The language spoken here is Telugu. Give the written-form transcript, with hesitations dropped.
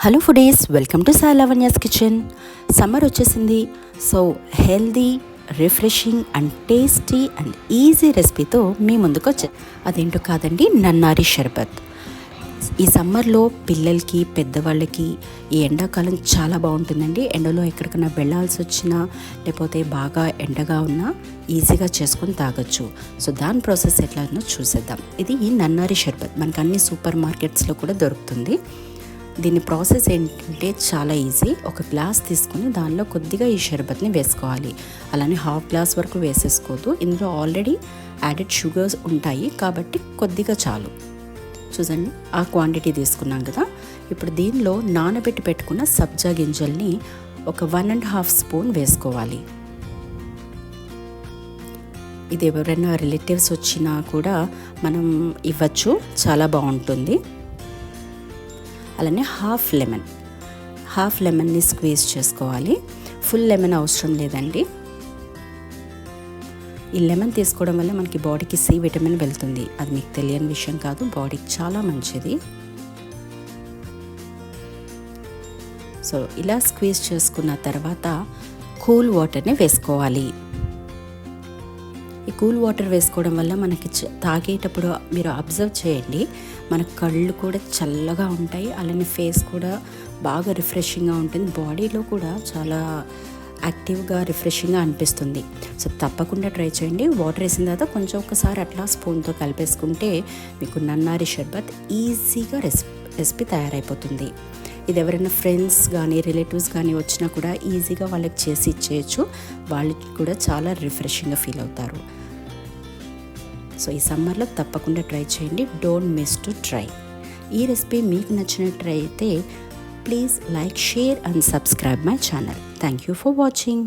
Hello foodies, welcome to Sai Lavanya's kitchen. Summer వచ్చేసింది. So healthy, refreshing and tasty and easy రెసిపీతో మీ ముందుకు వచ్చా. అదేంటో కాదండి, నన్నారి షర్బత్. ఈ సమ్మర్లో పిల్లలకి, పెద్దవాళ్ళకి ఈ ఎండాకాలం చాలా బాగుంటుందండి. ఎండలో ఎక్కడికైనా వెళ్ళాల్సి వచ్చినా, లేకపోతే బాగా ఎండగా ఉన్నా ఈజీగా చేసుకొని తాగొచ్చు. సో దాని ప్రాసెస్ ఎట్లానో చూసేద్దాం. ఇది ఈ నన్నారి షర్బత్ మనకు అన్ని సూపర్ మార్కెట్స్లో కూడా దొరుకుతుంది. దీని ప్రాసెస్ ఏంటంటే చాలా ఈజీ. ఒక గ్లాస్ తీసుకొని దానిలో కొద్దిగా ఈ షర్బత్ని వేసుకోవాలి. అలానే హాఫ్ గ్లాస్ వరకు వేసేసుకోవద్దు. ఇందులో ఆల్రెడీ యాడెడ్ షుగర్స్ ఉంటాయి కాబట్టి కొద్దిగా చాలు. చూడండి, ఆ క్వాంటిటీ తీసుకున్నాం కదా. ఇప్పుడు దీనిలో నానబెట్టి పెట్టుకున్న సబ్జా గింజల్ని ఒక 1.5 స్పూన్ వేసుకోవాలి. ఇది ఎవరైనా రిలేటివ్స్ వచ్చినా కూడా మనం ఇవ్వచ్చు, చాలా బాగుంటుంది. అలానే హాఫ్ లెమన్ని స్క్వీజ్ చేసుకోవాలి. ఫుల్ లెమన్ అవసరం లేదండి. ఈ లెమన్ తీసుకోవడం వల్ల మనకి బాడీకి సి విటమిన్ వెళ్తుంది. అది మీకు తెలియని విషయం కాదు, బాడీకి చాలా మంచిది. సో ఇలా స్క్వీజ్ చేసుకున్న తర్వాత కూల్ వాటర్ని వేసుకోవాలి. ఈ కూల్ వాటర్ వేసుకోవడం వల్ల మనకి తాగేటప్పుడు మీరు అబ్జర్వ్ చేయండి, మన కళ్ళు కూడా చల్లగా ఉంటాయి. అలానే ఫేస్ కూడా బాగా రిఫ్రెషింగ్గా ఉంటుంది. బాడీలో కూడా చాలా యాక్టివ్గా, రిఫ్రెషింగ్గా అనిపిస్తుంది. సో తప్పకుండా ట్రై చేయండి. వాటర్ వేసిన తర్వాత కొంచెం ఒకసారి అట్లా స్పూన్తో కలిపేసుకుంటే మీకు నన్నారి షర్బత్ ఈజీగా రెసిపీ తయారైపోతుంది. ఇది ఎవరైనా ఫ్రెండ్స్ కానీ రిలేటివ్స్ కానీ వచ్చినా కూడా ఈజీగా వాళ్ళకి చేసి ఇచ్చేయచ్చు. వాళ్ళు కూడా చాలా రిఫ్రెషింగ్గా ఫీల్ అవుతారు. సో ఈ సమ్మర్లో తప్పకుండా ట్రై చేయండి. Don't miss to try. ఈ రెసిపీ మీకు నచ్చినట్లయితే please like, share and subscribe my channel. Thank you for watching.